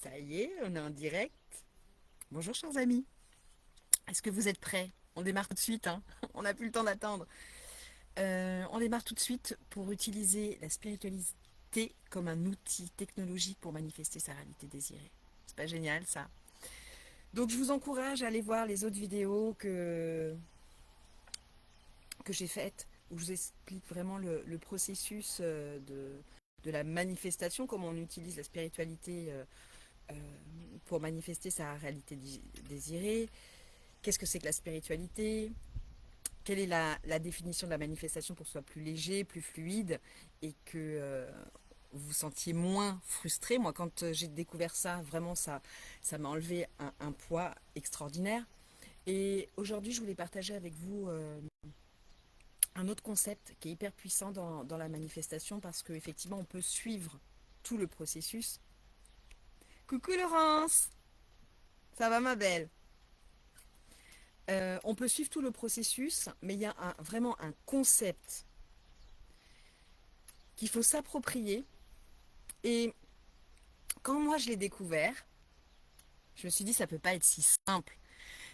Ça y est, on est en direct. Bonjour chers amis. Est-ce que vous êtes prêts? On démarre tout de suite, hein. On n'a plus le temps d'attendre. On démarre tout de suite pour utiliser la spiritualité comme un outil technologique pour manifester sa réalité désirée. C'est pas génial ça? Donc je vous encourage à aller voir les autres vidéos que j'ai faites où je vous explique vraiment le processus de la manifestation, comment on utilise la spiritualité euh, pour manifester sa réalité désirée. Qu'est-ce que c'est que la spiritualité? Quelle est la définition de la manifestation pour que ce soit plus léger, plus fluide et que vous vous sentiez moins frustré? Moi, quand j'ai découvert ça, vraiment, ça m'a enlevé un poids extraordinaire. Et aujourd'hui, je voulais partager avec vous un autre concept qui est hyper puissant dans la manifestation parce qu'effectivement, on peut suivre tout le processus. Coucou Laurence, ça va ma belle? On peut suivre tout le processus, mais il y a vraiment un concept qu'il faut s'approprier. Et quand moi je l'ai découvert, je me suis dit ça peut pas être si simple.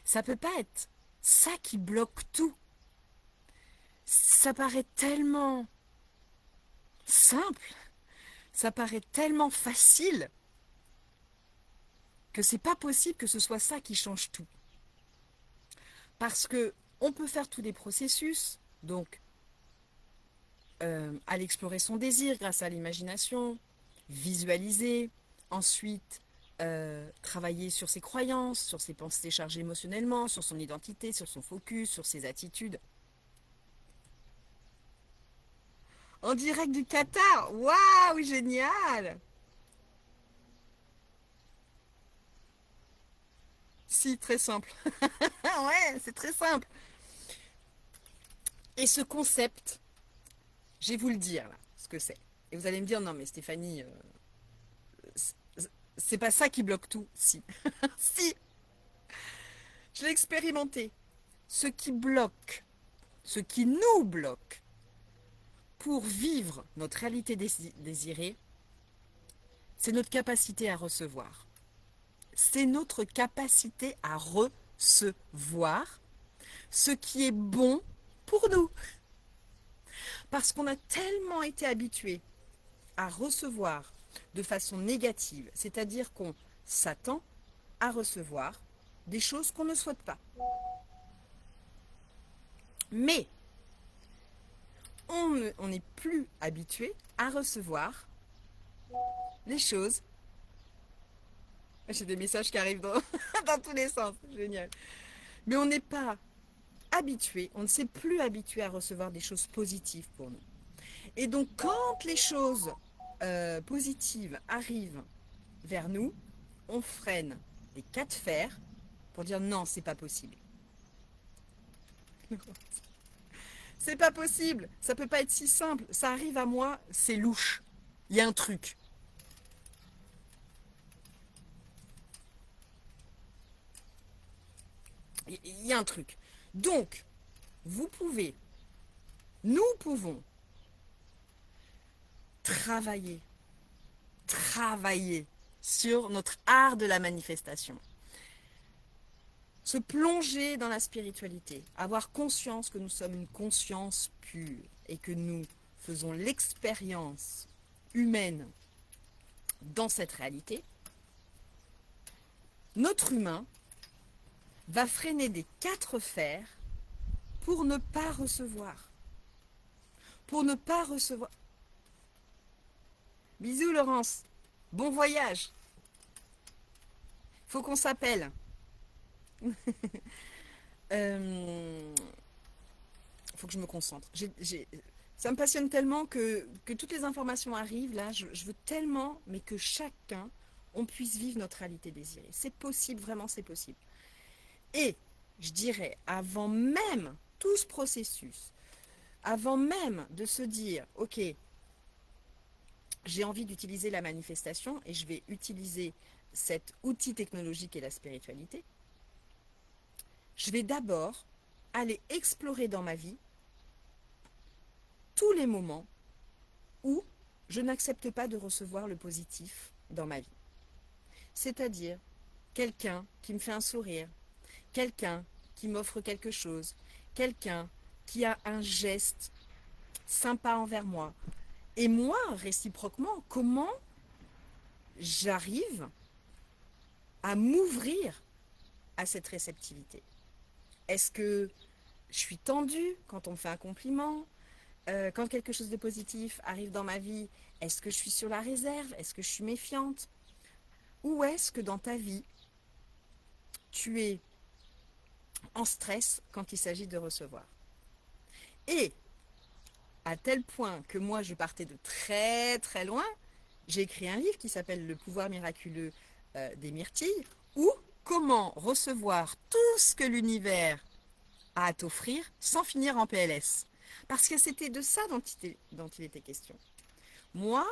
Ça peut pas être ça qui bloque tout. Ça paraît tellement simple, ça paraît tellement facile que c'est pas possible que ce soit ça qui change tout. Parce que on peut faire tous les processus, donc aller explorer son désir grâce à l'imagination, visualiser, ensuite travailler sur ses croyances, sur ses pensées chargées émotionnellement, sur son identité, sur son focus, sur ses attitudes. En direct du Qatar, waouh, génial! Si, très simple. Ouais, c'est très simple. Et ce concept, je vais vous le dire là, ce que c'est. Et vous allez me dire, non mais Stéphanie, c'est pas ça qui bloque tout. Si, si, je l'ai expérimenté. Ce qui bloque, ce qui nous bloque pour vivre notre réalité désirée, c'est notre capacité à recevoir. C'est notre capacité à recevoir ce qui est bon pour nous. Parce qu'on a tellement été habitué à recevoir de façon négative, c'est-à-dire qu'on s'attend à recevoir des choses qu'on ne souhaite pas. Mais on n'est plus habitué à recevoir les choses. J'ai des messages qui arrivent dans, dans tous les sens, génial. Mais on n'est pas habitué, on ne s'est plus habitué à recevoir des choses positives pour nous. Et donc quand les choses positives arrivent vers nous, on freine les cas de fer pour dire non, c'est pas possible. C'est pas possible, ça peut pas être si simple. Ça arrive à moi, c'est louche. Il y a un truc. Il y a un truc. Donc, vous pouvez, nous pouvons travailler, travailler sur notre art de la manifestation. Se plonger dans la spiritualité, avoir conscience que nous sommes une conscience pure et que nous faisons l'expérience humaine dans cette réalité, notre humain va freiner des quatre fers pour ne pas recevoir. Pour ne pas recevoir. Bisous Laurence, bon voyage. Faut qu'on s'appelle. Euh, faut que je me concentre. Ça me passionne tellement que toutes les informations arrivent là. Je veux tellement, mais que chacun, on puisse vivre notre réalité désirée. C'est possible, vraiment, c'est possible. Et je dirais, avant même tout ce processus, avant même de se dire, ok, j'ai envie d'utiliser la manifestation et je vais utiliser cet outil technologique et la spiritualité, je vais d'abord aller explorer dans ma vie tous les moments où je n'accepte pas de recevoir le positif dans ma vie. C'est-à-dire quelqu'un qui me fait un sourire, quelqu'un qui m'offre quelque chose, quelqu'un qui a un geste sympa envers moi. Et moi, réciproquement, comment j'arrive à m'ouvrir à cette réceptivité? Est-ce que je suis tendue quand on me fait un compliment? Quand quelque chose de positif arrive dans ma vie, est-ce que je suis sur la réserve? Est-ce que je suis méfiante? Ou est-ce que dans ta vie, tu es en stress quand il s'agit de recevoir? Et à tel point que moi, je partais de très très loin, j'ai écrit un livre qui s'appelle Le pouvoir miraculeux des myrtilles, ou comment recevoir tout ce que l'univers a à t'offrir sans finir en PLS. Parce que c'était de ça dont il était question. Moi,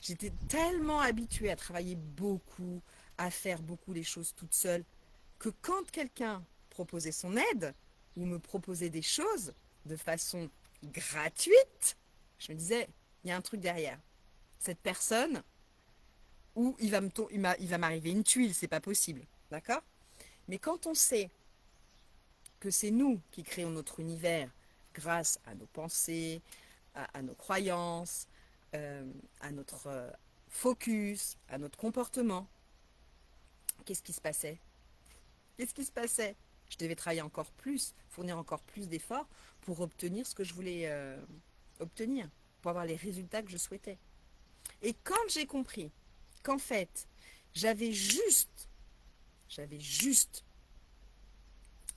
j'étais tellement habituée à travailler beaucoup, à faire beaucoup les choses toute seule, que quand quelqu'un proposait son aide ou me proposait des choses de façon gratuite, je me disais, il y a un truc derrière. Cette personne, où il va m'arriver une tuile, c'est pas possible. D'accord? Mais quand on sait que c'est nous qui créons notre univers grâce à nos pensées, à nos croyances, à notre focus, à notre comportement, qu'est-ce qui se passait? Qu'est-ce qui se passait? Je devais travailler encore plus, fournir encore plus d'efforts pour obtenir ce que je voulais obtenir, pour avoir les résultats que je souhaitais. Et quand j'ai compris qu'en fait, j'avais juste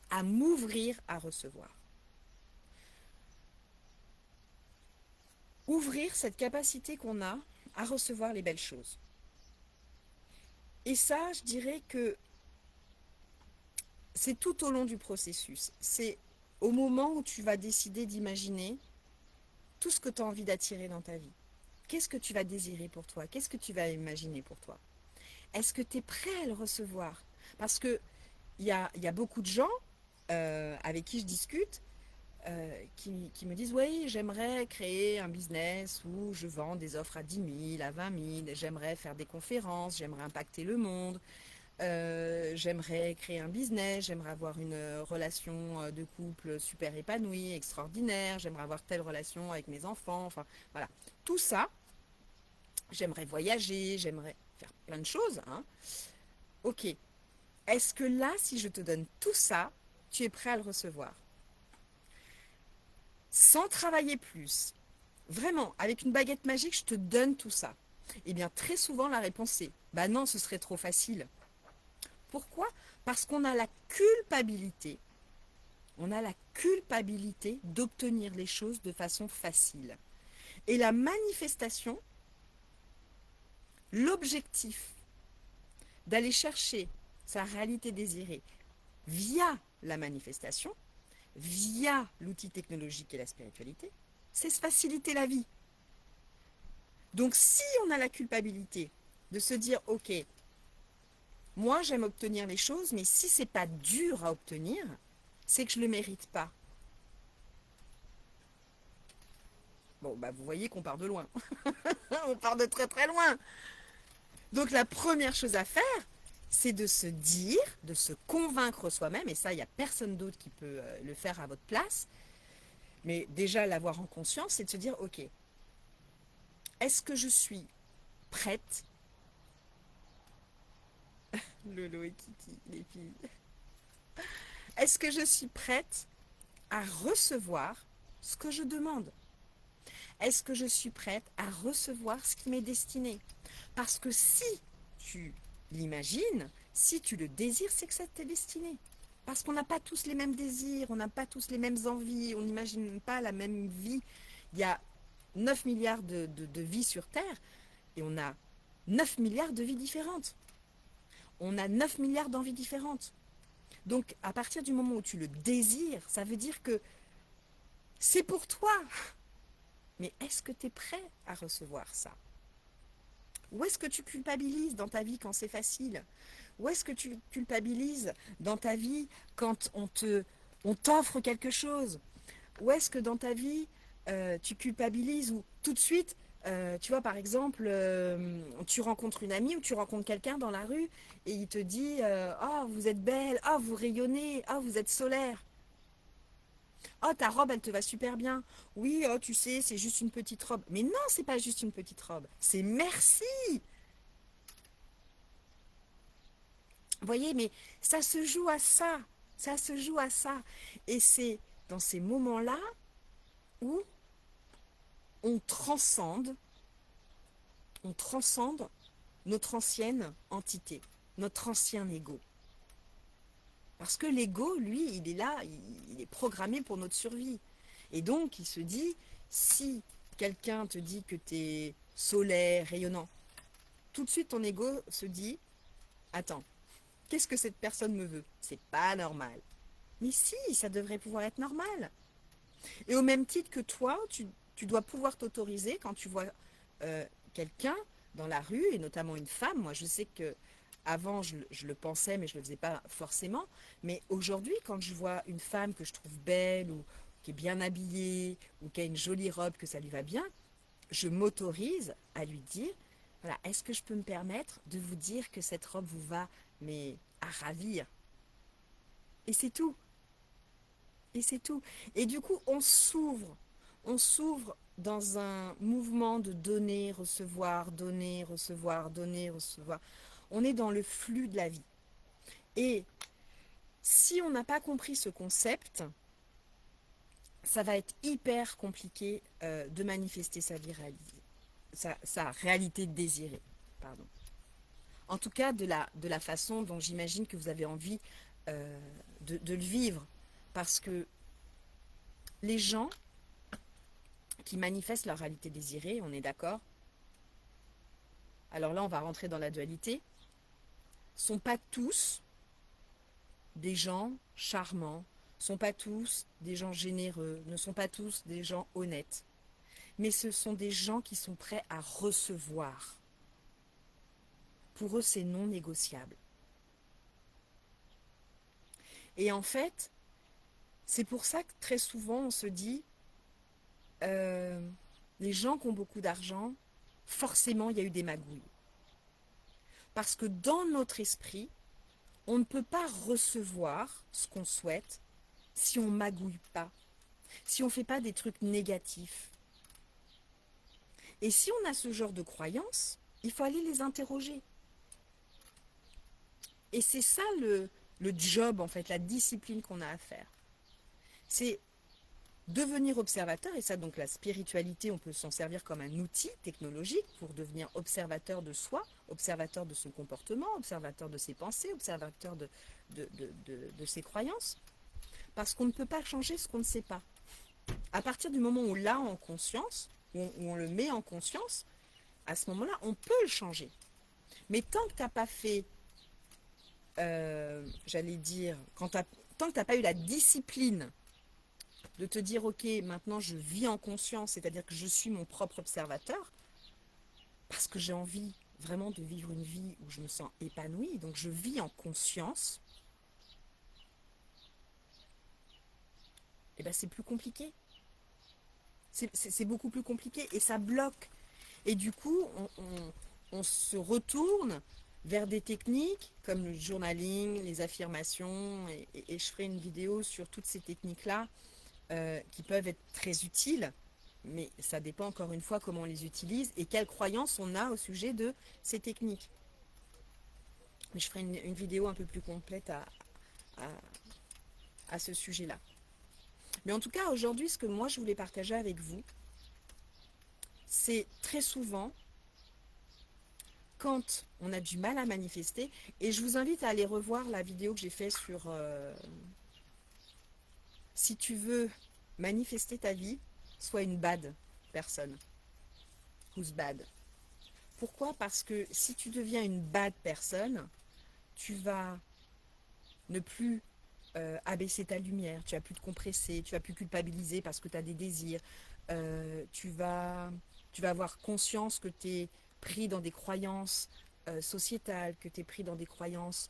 à m'ouvrir à recevoir. Ouvrir cette capacité qu'on a à recevoir les belles choses. Et ça, je dirais que c'est tout au long du processus. C'est au moment où tu vas décider d'imaginer tout ce que tu as envie d'attirer dans ta vie. Qu'est-ce que tu vas désirer pour toi? Qu'est-ce que tu vas imaginer pour toi? Est-ce que tu es prêt à le recevoir? Parce qu'il y a beaucoup de gens avec qui je discute qui me disent oui, j'aimerais créer un business où je vends des offres à 10 000, à 20 000, j'aimerais faire des conférences, j'aimerais impacter le monde, j'aimerais créer un business, j'aimerais avoir une relation de couple super épanouie, extraordinaire, j'aimerais avoir telle relation avec mes enfants, enfin voilà. Tout ça, j'aimerais voyager, j'aimerais faire plein de choses. Hein. Ok, est-ce que là, si je te donne tout ça, tu es prêt à le recevoir? Sans travailler plus, vraiment, avec une baguette magique, je te donne tout ça. Eh bien, très souvent, la réponse est bah non, ce serait trop facile. Pourquoi? Parce qu'on a la culpabilité. On a la culpabilité d'obtenir les choses de façon facile. Et la manifestation, l'objectif d'aller chercher sa réalité désirée via la manifestation, via l'outil technologique et la spiritualité, c'est se faciliter la vie. Donc si on a la culpabilité de se dire ok, moi j'aime obtenir les choses, mais si c'est pas dur à obtenir, c'est que je ne le mérite pas. Bon, bah vous voyez qu'on part de loin. On part de très très loin. Donc la première chose à faire, c'est de se dire, de se convaincre soi-même, et ça, il n'y a personne d'autre qui peut le faire à votre place, mais déjà l'avoir en conscience, c'est de se dire, ok, est-ce que je suis prête, Lolo et Kiki, les filles, est-ce que je suis prête à recevoir ce que je demande? Est-ce que je suis prête à recevoir ce qui m'est destiné? Parce que si tu l'imagines, si tu le désires, c'est que ça t'est destiné. Parce qu'on n'a pas tous les mêmes désirs, on n'a pas tous les mêmes envies, on n'imagine pas la même vie. Il y a 9 milliards de vies sur Terre et on a 9 milliards de vies différentes. On a 9 milliards d'envies différentes. Donc à partir du moment où tu le désires, ça veut dire que c'est pour toi. Mais est-ce que tu es prêt à recevoir ça? Ou est-ce que tu culpabilises dans ta vie quand c'est facile? Ou est-ce que tu culpabilises dans ta vie quand on t'offre quelque chose? Ou est-ce que dans ta vie, tu culpabilises ou tout de suite, Tu vois, par exemple, tu rencontres une amie ou tu rencontres quelqu'un dans la rue et il te dit ah, vous êtes belle, ah, vous rayonnez, ah, vous êtes solaire. Oh, ta robe, elle te va super bien. Oui, oh, tu sais, c'est juste une petite robe. Mais non, c'est pas juste une petite robe. C'est merci. Vous voyez, mais ça se joue à ça. Ça se joue à ça. Et c'est dans ces moments-là où on transcende, on transcende notre ancienne entité, notre ancien ego. Parce que l'ego, lui, il est là, il est programmé pour notre survie. Et donc, il se dit, si quelqu'un te dit que tu es solaire, rayonnant, tout de suite ton ego se dit, attends, qu'est-ce que cette personne me veut? C'est pas normal. Mais si, ça devrait pouvoir être normal. Et au même titre que toi, tu dois pouvoir t'autoriser quand tu vois euh, quelqu'un dans la rue, et notamment une femme. Moi, je sais que avant, je le pensais, mais je ne le faisais pas forcément. Mais aujourd'hui, quand je vois une femme que je trouve belle, ou qui est bien habillée, ou qui a une jolie robe, que ça lui va bien, je m'autorise à lui dire, voilà, est-ce que je peux me permettre de vous dire que cette robe vous va, mais à ravir? Et c'est tout. Et c'est tout. Et du coup, on s'ouvre dans un mouvement de donner, recevoir, donner, recevoir, donner, recevoir. On est dans le flux de la vie. Et si on n'a pas compris ce concept, ça va être hyper compliqué de manifester sa vie réalisée, sa réalité désirée. Pardon. En tout cas, de la façon dont j'imagine que vous avez envie de le vivre. Parce que les gens qui manifestent leur réalité désirée, on est d'accord? Alors là, on va rentrer dans la dualité. Sont pas tous des gens charmants, sont pas tous des gens généreux, ne sont pas tous des gens honnêtes. Mais ce sont des gens qui sont prêts à recevoir. Pour eux, c'est non négociable. Et en fait, c'est pour ça que très souvent, on se dit, euh, les gens qui ont beaucoup d'argent, forcément, il y a eu des magouilles. Parce que dans notre esprit, on ne peut pas recevoir ce qu'on souhaite si on magouille pas, si on ne fait pas des trucs négatifs. Et si on a ce genre de croyances, il faut aller les interroger. Et c'est ça le job, en fait, la discipline qu'on a à faire. C'est devenir observateur, et ça, donc la spiritualité, on peut s'en servir comme un outil technologique pour devenir observateur de soi, observateur de son comportement, observateur de ses pensées, observateur de ses croyances. Parce qu'on ne peut pas changer ce qu'on ne sait pas. À partir du moment où on l'a en conscience, où on le met en conscience, à ce moment-là, on peut le changer. Mais tant que tu n'as pas fait, j'allais dire, tant que tu n'as pas eu la discipline de te dire, ok, maintenant je vis en conscience, c'est-à-dire que je suis mon propre observateur, parce que j'ai envie vraiment de vivre une vie où je me sens épanouie, donc je vis en conscience, et ben c'est plus compliqué. C'est beaucoup plus compliqué et ça bloque. Et du coup, on se retourne vers des techniques comme le journaling, les affirmations, et je ferai une vidéo sur toutes ces techniques-là qui peuvent être très utiles, mais ça dépend encore une fois comment on les utilise et quelles croyances on a au sujet de ces techniques. Mais je ferai une vidéo un peu plus complète à, à ce sujet-là. Mais en tout cas, aujourd'hui, ce que moi je voulais partager avec vous, c'est très souvent quand on a du mal à manifester, et je vous invite à aller revoir la vidéo que j'ai faite sur si tu veux manifester ta vie, sois une bad personne. Who's bad? Pourquoi? Parce que si tu deviens une bad personne, tu vas ne plus abaisser ta lumière, tu vas plus te compresser, tu vas plus culpabiliser parce que tu as des désirs, tu vas avoir conscience que tu es pris dans des croyances sociétales, que tu es pris dans des croyances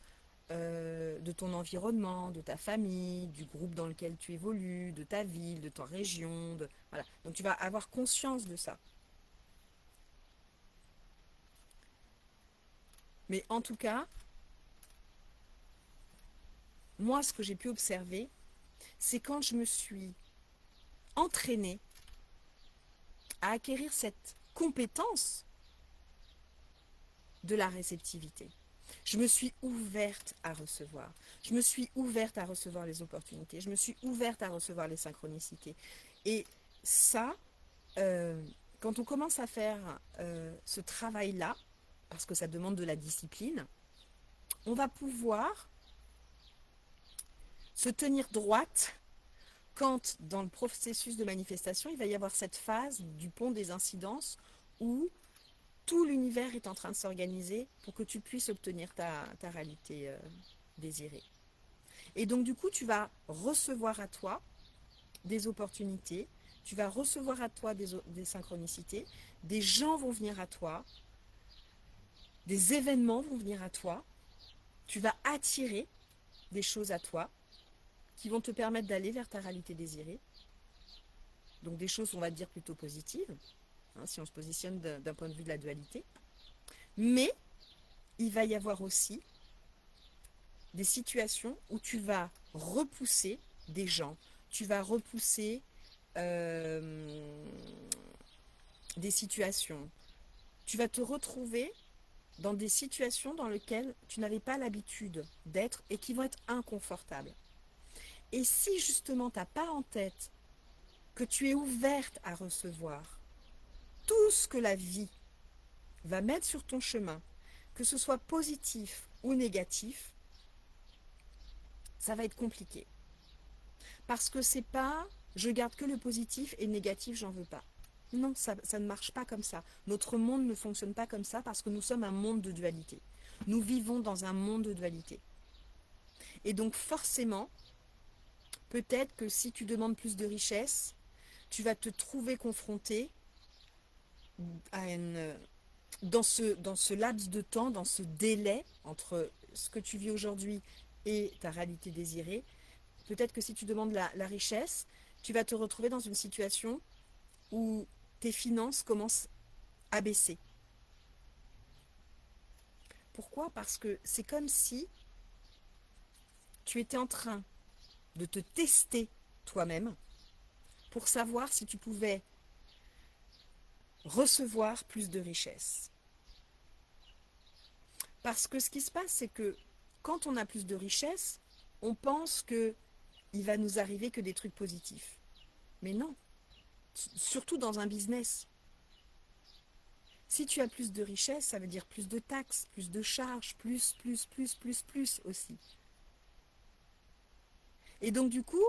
de ton environnement, de ta famille, du groupe dans lequel tu évolues, de ta ville, de ta région. Voilà. Donc tu vas avoir conscience de ça. Mais en tout cas, moi, ce que j'ai pu observer, c'est quand je me suis entraînée à acquérir cette compétence de la réceptivité. Je me suis ouverte à recevoir. Je me suis ouverte à recevoir les opportunités. Je me suis ouverte à recevoir les synchronicités. Et ça, euh, quand on commence à faire ce travail-là, parce que ça demande de la discipline, on va pouvoir se tenir droite quand, dans le processus de manifestation, il va y avoir cette phase du pont des incidences où tout l'univers est en train de s'organiser pour que tu puisses obtenir ta réalité désirée. Et donc, du coup, tu vas recevoir à toi des opportunités, tu vas recevoir à toi des synchronicités, des gens vont venir à toi, des événements vont venir à toi, tu vas attirer des choses à toi qui vont te permettre d'aller vers ta réalité désirée. Donc des choses, on va dire, plutôt positives, hein, si on se positionne d'un point de vue de la dualité. Mais il va y avoir aussi des situations où tu vas repousser des gens, tu vas repousser euh, des situations, tu vas te retrouver dans des situations dans lesquelles tu n'avais pas l'habitude d'être et qui vont être inconfortables. Et si justement tu n'as pas en tête que tu es ouverte à recevoir tout ce que la vie va mettre sur ton chemin, que ce soit positif ou négatif, ça va être compliqué. Parce que c'est pas je garde que le positif et le négatif, j'en veux pas. Non, ça ne marche pas comme ça. Notre monde ne fonctionne pas comme ça parce que nous sommes un monde de dualité. Nous vivons dans un monde de dualité. Et donc forcément, peut-être que si tu demandes plus de richesse, tu vas te trouver confronté à dans ce laps de temps, dans ce délai entre ce que tu vis aujourd'hui et ta réalité désirée. Peut-être que si tu demandes la richesse, tu vas te retrouver dans une situation où tes finances commencent à baisser. Pourquoi? Parce que c'est comme si tu étais en train de te tester toi-même pour savoir si tu pouvais recevoir plus de richesse. Parce que ce qui se passe, c'est que quand on a plus de richesse, on pense que il va nous arriver que des trucs positifs. Mais non, surtout dans un business. Si tu as plus de richesse, ça veut dire plus de taxes, plus de charges, plus aussi. Et donc du coup,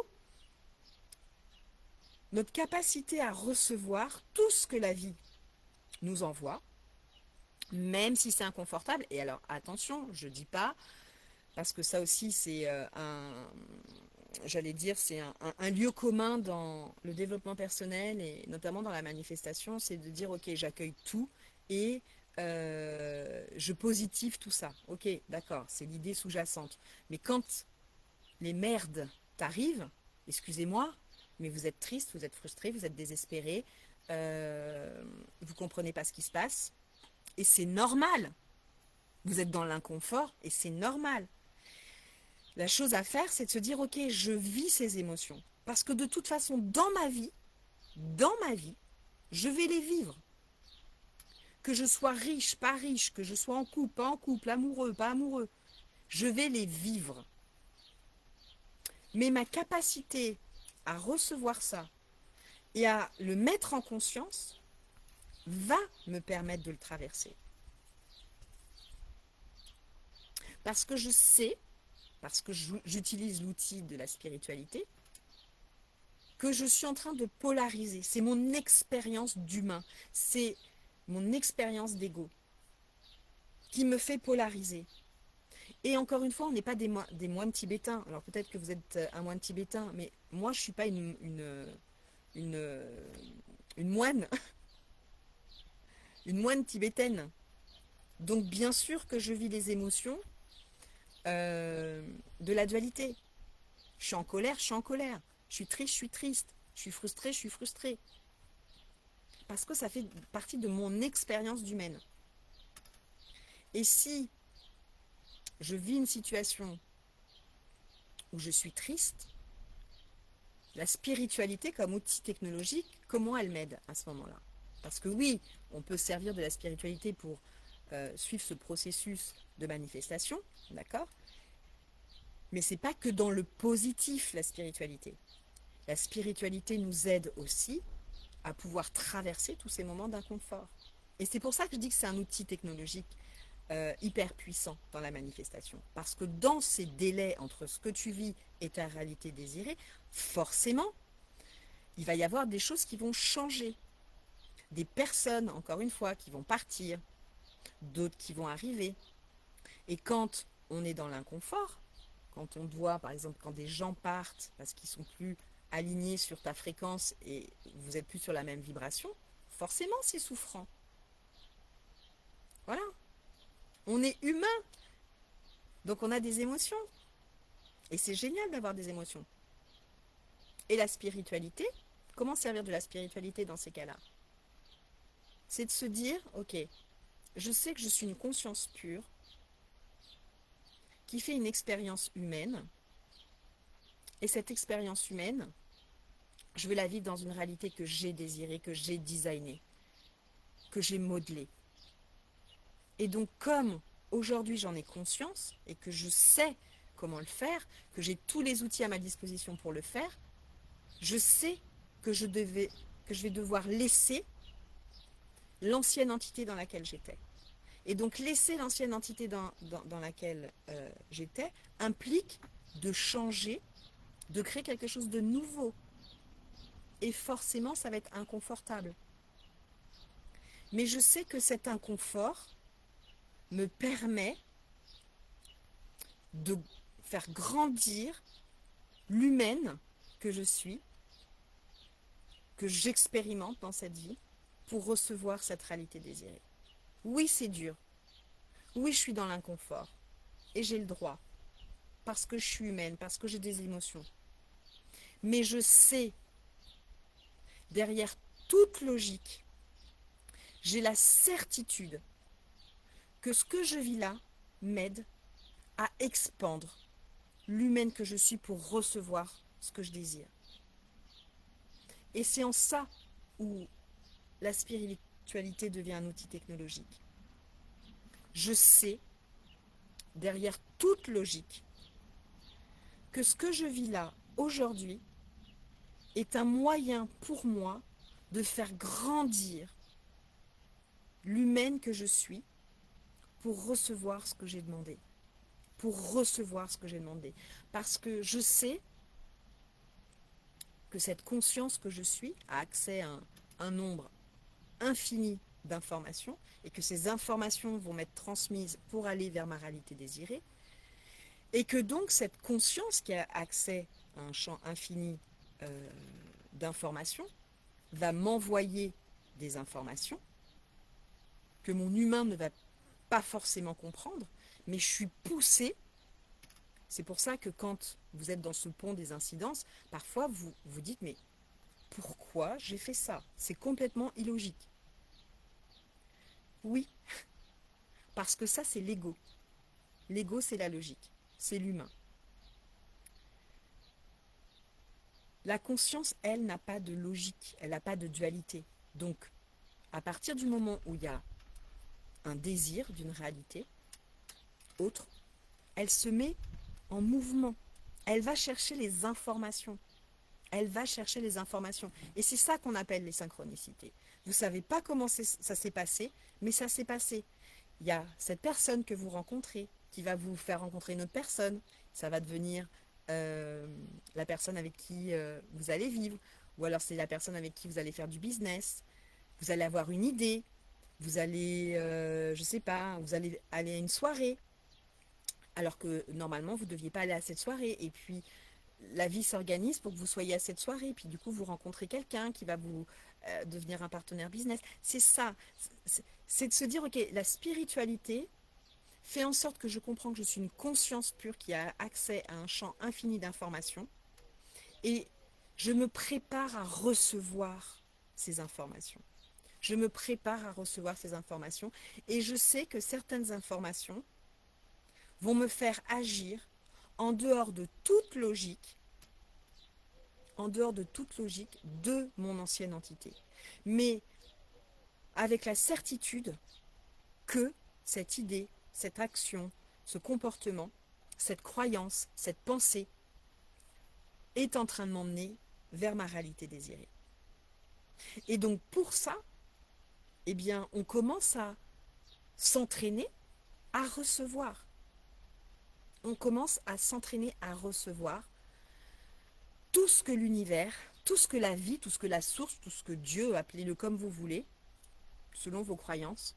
notre capacité à recevoir tout ce que la vie nous envoie, même si c'est inconfortable, et alors attention, je ne dis pas, parce que ça aussi c'est j'allais dire, c'est un lieu commun dans le développement personnel et notamment dans la manifestation, c'est de dire ok, j'accueille tout et je positive tout ça. Ok, d'accord, c'est l'idée sous-jacente. Mais quand les merdes t'arrivent, excusez-moi, mais vous êtes triste, vous êtes frustré, vous êtes désespéré, vous comprenez pas ce qui se passe et c'est normal. Vous êtes dans l'inconfort et c'est normal. La chose à faire, c'est de se dire, ok, je vis ces émotions. Parce que de toute façon, dans ma vie, je vais les vivre. Que je sois riche, que je sois en couple, pas en couple, amoureux, pas amoureux, je vais les vivre. Mais ma capacité à recevoir ça et à le mettre en conscience va me permettre de le traverser. Parce que je sais, parce que j'utilise l'outil de la spiritualité, que je suis en train de polariser. C'est mon expérience d'humain, c'est mon expérience d'ego qui me fait polariser. Et encore une fois, on n'est pas des moines tibétains. Alors peut-être que vous êtes un moine tibétain, mais moi je ne suis pas une, une moine, une moine tibétaine. Donc bien sûr que je vis les émotions de la dualité. Je suis en colère, je suis en colère. Je suis triste, je suis triste. Je suis frustrée, je suis frustrée. Parce que ça fait partie de mon expérience d'humaine. Et si je vis une situation où je suis triste, la spiritualité comme outil technologique, comment elle m'aide à ce moment-là? Parce que oui, on peut servir de la spiritualité pour suivre ce processus de manifestation, d'accord? Mais c'est pas que dans le positif, la spiritualité. La spiritualité nous aide aussi à pouvoir traverser tous ces moments d'inconfort. Et c'est pour ça que je dis que c'est un outil technologique hyper puissant dans la manifestation. Parce que dans ces délais entre ce que tu vis et ta réalité désirée, forcément, il va y avoir des choses qui vont changer. Des personnes, encore une fois, qui vont partir, d'autres qui vont arriver. Et quand on est dans l'inconfort, quand on doit, par exemple, quand des gens partent parce qu'ils sont plus alignés sur ta fréquence et vous n'êtes plus sur la même vibration, forcément c'est souffrant. Voilà. On est humain, donc on a des émotions. Et c'est génial d'avoir des émotions. Et la spiritualité, comment servir de la spiritualité dans ces cas-là? C'est de se dire, ok, je sais que je suis une conscience pure qui fait une expérience humaine. Et cette expérience humaine, je veux la vivre dans une réalité que j'ai désirée, que j'ai designée, que j'ai modelée. Et donc, comme aujourd'hui j'en ai conscience et que je sais comment le faire, que j'ai tous les outils à ma disposition pour le faire, je sais que je vais devoir laisser l'ancienne entité dans laquelle j'étais. Et donc, laisser l'ancienne entité dans laquelle j'étais implique de changer, de créer quelque chose de nouveau. Et forcément, ça va être inconfortable. Mais je sais que cet inconfort me permet de faire grandir l'humaine que je suis, que j'expérimente dans cette vie, pour recevoir cette réalité désirée. Oui, c'est dur. Oui, je suis dans l'inconfort. Et j'ai le droit. Parce que je suis humaine, parce que j'ai des émotions. Mais je sais, derrière toute logique, j'ai la certitude que ce que je vis là m'aide à expandre l'humaine que je suis pour recevoir ce que je désire. Et c'est en ça où la spiritualité devient un outil technologique. Je sais, derrière toute logique, que ce que je vis là aujourd'hui est un moyen pour moi de faire grandir l'humaine que je suis pour recevoir ce que j'ai demandé. Pour recevoir ce que j'ai demandé. Parce que je sais que cette conscience que je suis a accès à un nombre infini d'informations et que ces informations vont m'être transmises pour aller vers ma réalité désirée et que donc cette conscience qui a accès à un champ infini d'informations va m'envoyer des informations que mon humain ne va pas forcément comprendre, mais je suis poussée. C'est pour ça que quand vous êtes dans ce pont des incidences, parfois vous vous dites mais pourquoi j'ai fait ça? C'est complètement illogique. Oui, parce que ça c'est l'ego. L'ego c'est la logique, c'est l'humain. La conscience, elle, n'a pas de logique, elle n'a pas de dualité. Donc, à partir du moment où il y a un désir d'une réalité autre, elle se met en mouvement. Elle va chercher les informations. Elle va chercher les informations. Et c'est ça qu'on appelle les synchronicités. Vous ne savez pas comment ça s'est passé, mais ça s'est passé. Il y a cette personne que vous rencontrez qui va vous faire rencontrer une autre personne. Ça va devenir la personne avec qui vous allez vivre. Ou alors c'est la personne avec qui vous allez faire du business. Vous allez avoir une idée. Vous allez, je ne sais pas, vous allez aller à une soirée. Alors que normalement, vous ne deviez pas aller à cette soirée. Et puis, la vie s'organise pour que vous soyez à cette soirée. Et puis, du coup, vous rencontrez quelqu'un qui va vous devenir un partenaire business. C'est ça. C'est de se dire, OK, la spiritualité fait en sorte que je comprends que je suis une conscience pure qui a accès à un champ infini d'informations. Et je me prépare à recevoir ces informations. Je me prépare à recevoir ces informations. Et je sais que certaines informations vont me faire agir en dehors de toute logique, en dehors de toute logique de mon ancienne entité. Mais avec la certitude que cette idée, cette action, ce comportement, cette croyance, cette pensée est en train de m'emmener vers ma réalité désirée. Et donc pour ça, eh bien, on commence à s'entraîner à recevoir. On commence à s'entraîner à recevoir tout ce que l'univers, tout ce que la vie, tout ce que la source, tout ce que Dieu, appelez-le comme vous voulez, selon vos croyances,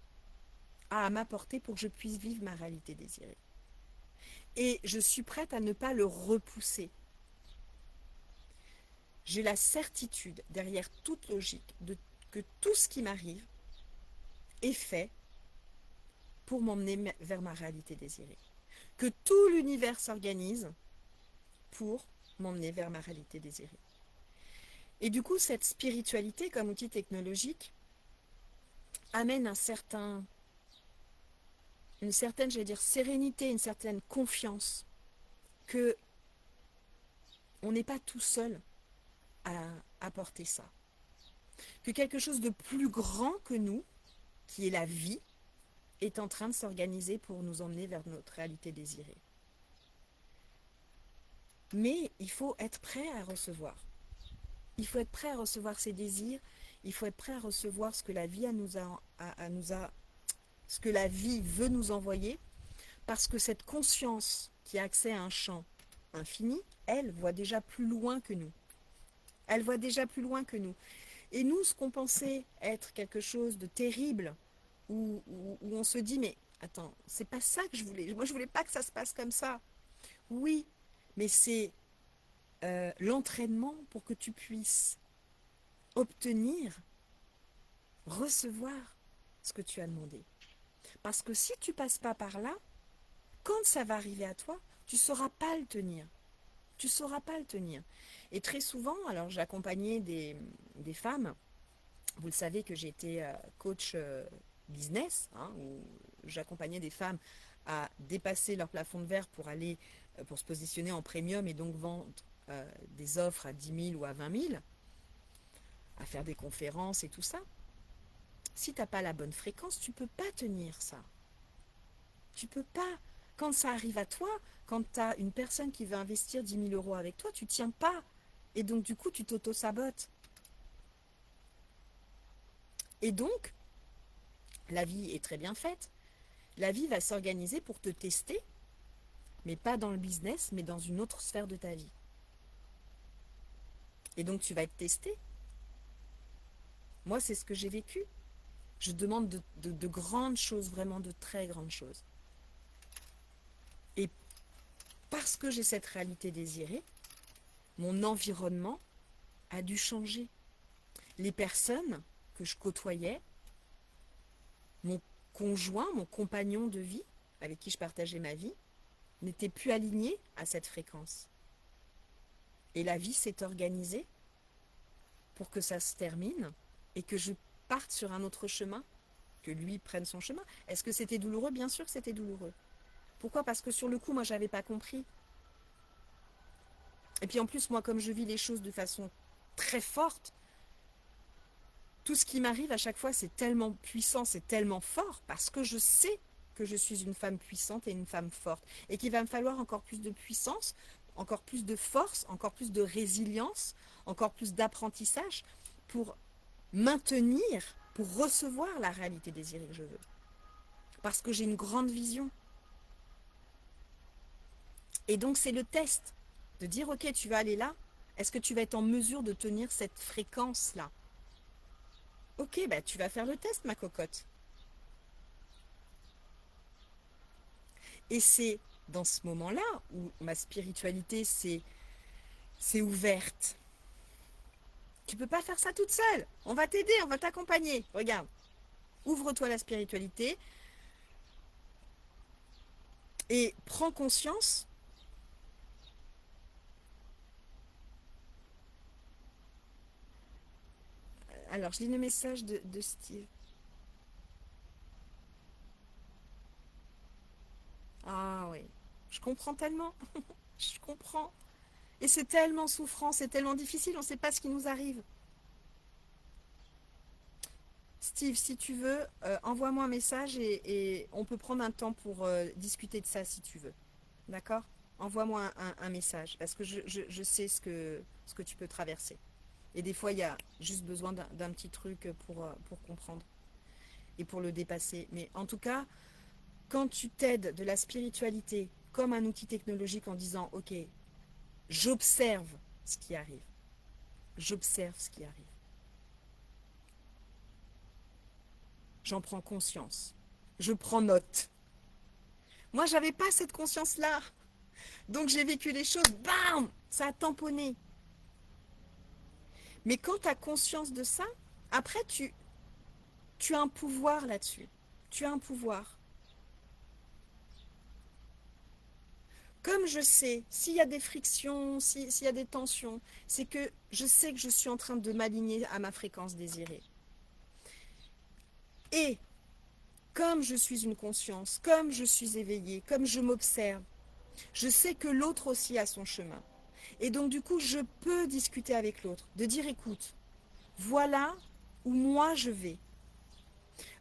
a à m'apporter pour que je puisse vivre ma réalité désirée. Et je suis prête à ne pas le repousser. J'ai la certitude, derrière toute logique, que tout ce qui m'arrive est fait pour m'emmener vers ma réalité désirée. Que tout l'univers s'organise pour m'emmener vers ma réalité désirée. Et du coup, cette spiritualité comme outil technologique amène une certaine, j'allais dire, sérénité, une certaine confiance que on n'est pas tout seul à apporter ça. Que quelque chose de plus grand que nous, qui est la vie, est en train de s'organiser pour nous emmener vers notre réalité désirée. Mais il faut être prêt à recevoir. Il faut être prêt à recevoir ses désirs. Il faut être prêt à recevoir ce que la vie ce que la vie veut nous envoyer, parce que cette conscience qui a accès à un champ infini, elle voit déjà plus loin que nous. Elle voit déjà plus loin que nous. Et nous, ce qu'on pensait être quelque chose de terrible, où on se dit, mais attends, c'est pas ça que je voulais. Moi, je voulais pas que ça se passe comme ça. Oui, mais c'est l'entraînement pour que tu puisses obtenir, recevoir ce que tu as demandé. Parce que si tu passes pas par là, quand ça va arriver à toi, tu ne sauras pas le tenir. Tu ne sauras pas le tenir. Et très souvent, alors j'ai accompagné des femmes, vous le savez que j'étais coach business, hein, où j'accompagnais des femmes à dépasser leur plafond de verre pour se positionner en premium et donc vendre des offres à 10 000 ou à 20 000, à faire des conférences et tout ça. Si tu n'as pas la bonne fréquence, tu ne peux pas tenir ça. Tu ne peux pas. Quand ça arrive à toi, quand tu as une personne qui veut investir 10 000 euros avec toi, tu ne tiens pas. Et donc, du coup, tu t'auto-sabotes. Et donc, la vie est très bien faite. La vie va s'organiser pour te tester, mais pas dans le business, mais dans une autre sphère de ta vie. Et donc, tu vas être testé. Moi, c'est ce que j'ai vécu. Je demande de grandes choses, vraiment de très grandes choses. Et parce que j'ai cette réalité désirée, mon environnement a dû changer. Les personnes que je côtoyais, mon conjoint, mon compagnon de vie, avec qui je partageais ma vie, n'étaient plus alignés à cette fréquence. Et la vie s'est organisée pour que ça se termine et que je parte sur un autre chemin, que lui prenne son chemin. Est-ce que c'était douloureux? Bien sûr que c'était douloureux. Pourquoi? Parce que sur le coup, moi, je n'avais pas compris. Et puis en plus, moi, comme je vis les choses de façon très forte, tout ce qui m'arrive à chaque fois, c'est tellement puissant, c'est tellement fort, parce que je sais que je suis une femme puissante et une femme forte. Et qu'il va me falloir encore plus de puissance, encore plus de force, encore plus de résilience, encore plus d'apprentissage pour maintenir, pour recevoir la réalité désirée que je veux. Parce que j'ai une grande vision. Et donc c'est le test, de dire, ok, tu vas aller là, est-ce que tu vas être en mesure de tenir cette fréquence-là? Ok, bah tu vas faire le test, ma cocotte. Et c'est dans ce moment-là où ma spiritualité s'est ouverte. Tu peux pas faire ça toute seule. On va t'aider, on va t'accompagner. Regarde, ouvre-toi à la spiritualité et prends conscience. Alors, je lis le message de Steve. Ah oui. Je comprends tellement. Je comprends. Et c'est tellement souffrant, c'est tellement difficile, on ne sait pas ce qui nous arrive. Steve, si tu veux, envoie-moi un message et on peut prendre un temps pour discuter de ça si tu veux. D'accord? Envoie-moi un message parce que je sais ce que tu peux traverser. Et des fois, il y a juste besoin d'un petit truc pour comprendre et pour le dépasser. Mais en tout cas, quand tu t'aides de la spiritualité comme un outil technologique en disant, OK, j'observe ce qui arrive. J'observe ce qui arrive. J'en prends conscience. Je prends note. Moi, j'avais pas cette conscience-là. Donc, j'ai vécu les choses, bam, ça a tamponné. Mais quand tu as conscience de ça, après, tu as un pouvoir là-dessus. Tu as un pouvoir. Comme je sais, s'il y a des frictions, s'il y a des tensions, c'est que je sais que je suis en train de m'aligner à ma fréquence désirée. Et comme je suis une conscience, comme je suis éveillée, comme je m'observe, je sais que l'autre aussi a son chemin. Et donc du coup, je peux discuter avec l'autre, de dire écoute, voilà où moi je vais.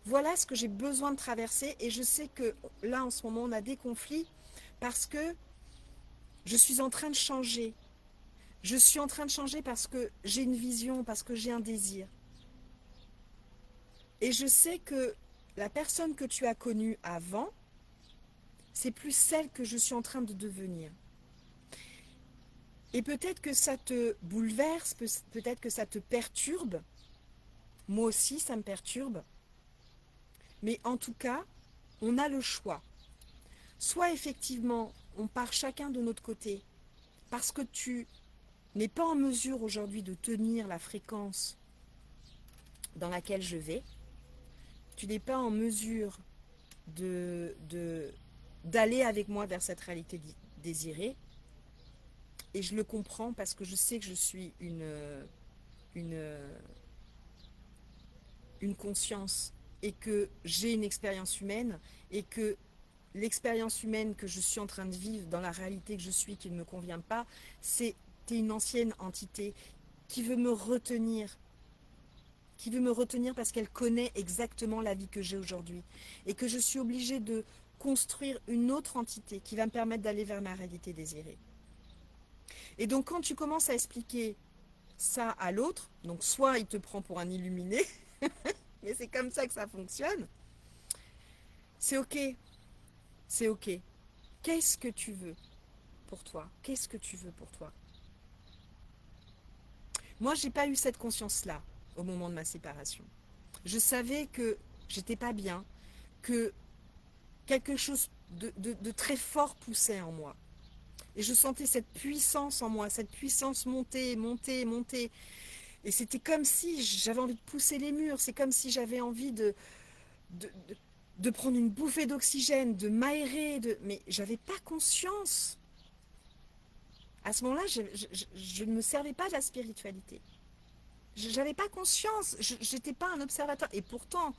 Voilà ce que j'ai besoin de traverser et je sais que là en ce moment on a des conflits parce que je suis en train de changer. Je suis en train de changer parce que j'ai une vision, parce que j'ai un désir. Et je sais que la personne que tu as connue avant, c'est plus celle que je suis en train de devenir. Et peut-être que ça te bouleverse, peut-être que ça te perturbe. Moi aussi, ça me perturbe. Mais en tout cas, on a le choix. Soit effectivement, on part chacun de notre côté, parce que tu n'es pas en mesure aujourd'hui de tenir la fréquence dans laquelle je vais, tu n'es pas en mesure d'aller avec moi vers cette réalité désirée, et je le comprends parce que je sais que je suis une, une conscience et que j'ai une expérience humaine et que l'expérience humaine que je suis en train de vivre dans la réalité que je suis qui ne me convient pas, c'est une ancienne entité qui veut me retenir parce qu'elle connaît exactement la vie que j'ai aujourd'hui et que je suis obligée de construire une autre entité qui va me permettre d'aller vers ma réalité désirée. Et donc quand tu commences à expliquer ça à l'autre, donc soit il te prend pour un illuminé, mais c'est comme ça que ça fonctionne, c'est ok, c'est ok. Qu'est-ce que tu veux pour toi? Qu'est-ce que tu veux pour toi? Moi, j'ai pas eu cette conscience-là au moment de ma séparation. Je savais que j'étais pas bien, que quelque chose de très fort poussait en moi. Et je sentais cette puissance en moi, cette puissance monter, monter, monter. Et c'était comme si j'avais envie de pousser les murs, c'est comme si j'avais envie de, de, de prendre une bouffée d'oxygène, de m'aérer, mais j'avais pas conscience. À ce moment-là, je ne me servais pas de la spiritualité. Je n'avais pas conscience, je n'étais pas un observateur. Et pourtant,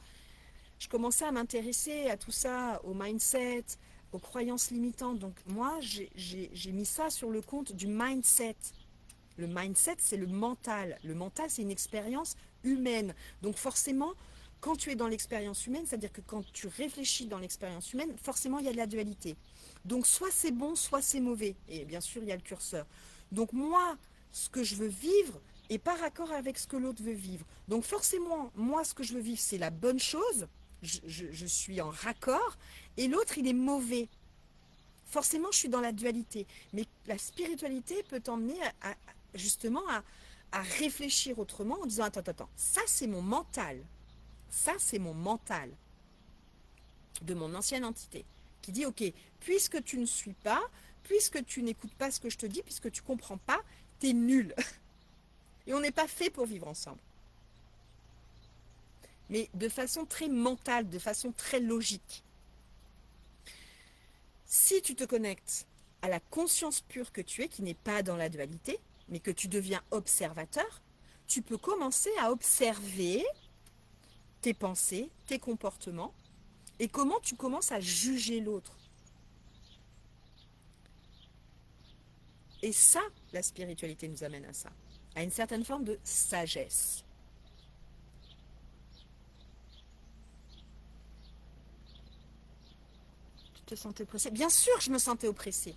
je commençais à m'intéresser à tout ça, au mindset, aux croyances limitantes. Donc moi, j'ai mis ça sur le compte du mindset. Le mindset, c'est le mental. Le mental, c'est une expérience humaine. Donc forcément, quand tu es dans l'expérience humaine, c'est-à-dire que quand tu réfléchis dans l'expérience humaine, forcément, il y a de la dualité. Donc soit c'est bon, soit c'est mauvais. Et bien sûr, il y a le curseur. Donc moi, ce que je veux vivre est pas raccord avec ce que l'autre veut vivre. Donc forcément, moi, ce que je veux vivre, c'est la bonne chose. Je suis en raccord. Et l'autre, il est mauvais. Forcément, je suis dans la dualité. Mais la spiritualité peut t'emmener justement à réfléchir autrement en disant, attends, ça c'est mon mental. Ça c'est mon mental de mon ancienne entité qui dit, ok, puisque tu ne suis pas, puisque tu n'écoutes pas ce que je te dis, puisque tu ne comprends pas, t'es nul. Et on n'est pas fait pour vivre ensemble. Mais de façon très mentale, de façon très logique. Si tu te connectes à la conscience pure que tu es, qui n'est pas dans la dualité, mais que tu deviens observateur, tu peux commencer à observer tes pensées, tes comportements, et comment tu commences à juger l'autre. Et ça, la spiritualité nous amène à ça, à une certaine forme de sagesse. Tu te sentais oppressée? Bien sûr, je me sentais oppressée.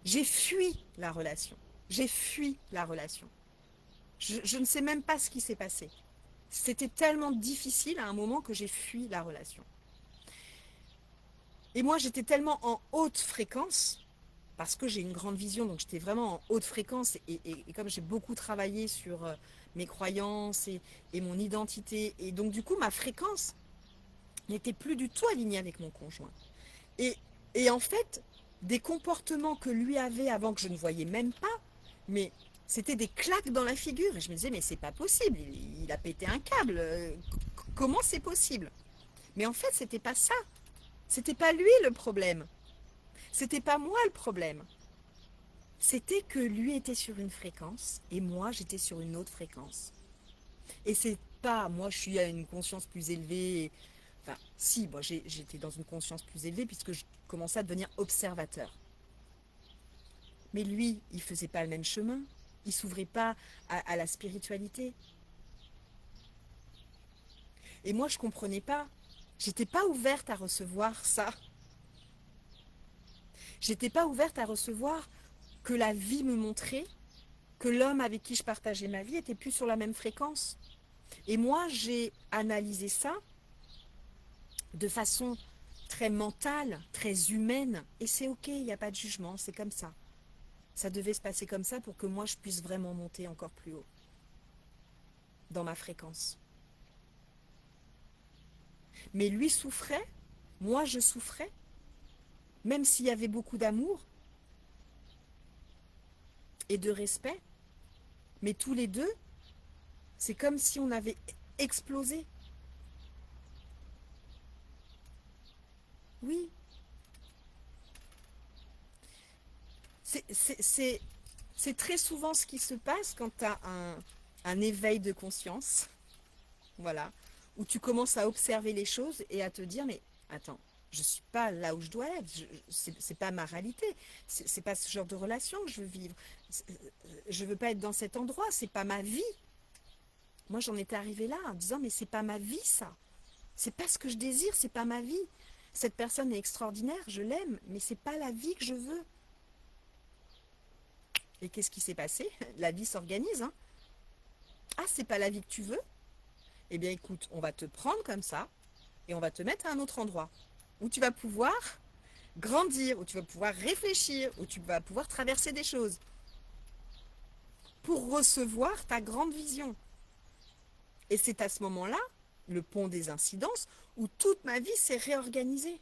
J'ai fui la relation. J'ai fui la relation. Je ne sais même pas ce qui s'est passé. C'était tellement difficile à un moment que j'ai fui la relation. Et moi, j'étais tellement en haute fréquence, parce que j'ai une grande vision, donc j'étais vraiment en haute fréquence. Et comme j'ai beaucoup travaillé sur mes croyances et mon identité, et donc du coup, ma fréquence n'était plus du tout alignée avec mon conjoint. Et, et en fait, des comportements que lui avait avant que je ne voyais même pas, mais c'était des claques dans la figure. Et je me disais, mais c'est pas possible, il a pété un câble. Comment c'est possible? Mais en fait, c'était pas ça. C'était pas lui le problème. C'était pas moi le problème. C'était que lui était sur une fréquence et moi j'étais sur une autre fréquence. Et c'est pas, moi je suis à une conscience plus élevée. Enfin, si, moi j'étais dans une conscience plus élevée puisque je commençais à devenir observateur. Mais lui, il faisait pas le même chemin. Il s'ouvrait pas à la spiritualité. Et moi je comprenais pas. J'étais pas ouverte à recevoir ça. J'étais pas ouverte à recevoir que la vie me montrait que l'homme avec qui je partageais ma vie était plus sur la même fréquence. Et moi, j'ai analysé ça de façon très mentale, très humaine, et c'est ok, il n'y a pas de jugement, c'est comme ça. Ça devait se passer comme ça pour que moi, je puisse vraiment monter encore plus haut dans ma fréquence. Mais lui souffrait, moi je souffrais, même s'il y avait beaucoup d'amour et de respect, mais tous les deux, c'est comme si on avait explosé. Oui, c'est très souvent ce qui se passe quand tu as un éveil de conscience, voilà, où tu commences à observer les choses et à te dire, mais attends, je ne suis pas là où je dois être, c'est pas ma réalité, c'est pas ce genre de relation que je veux vivre, je veux pas être dans cet endroit, c'est pas ma vie. Moi, j'en étais arrivée là en disant, mais c'est pas ma vie ça, c'est pas ce que je désire, c'est pas ma vie. Cette personne est extraordinaire, je l'aime, mais c'est pas la vie que je veux. Et qu'est-ce qui s'est passé? La vie s'organise, hein. Ah, c'est pas la vie que tu veux? Eh bien, écoute, on va te prendre comme ça et on va te mettre à un autre endroit où tu vas pouvoir grandir, où tu vas pouvoir réfléchir, où tu vas pouvoir traverser des choses pour recevoir ta grande vision. Et c'est à ce moment-là, le pont des incidences, où toute ma vie s'est réorganisée.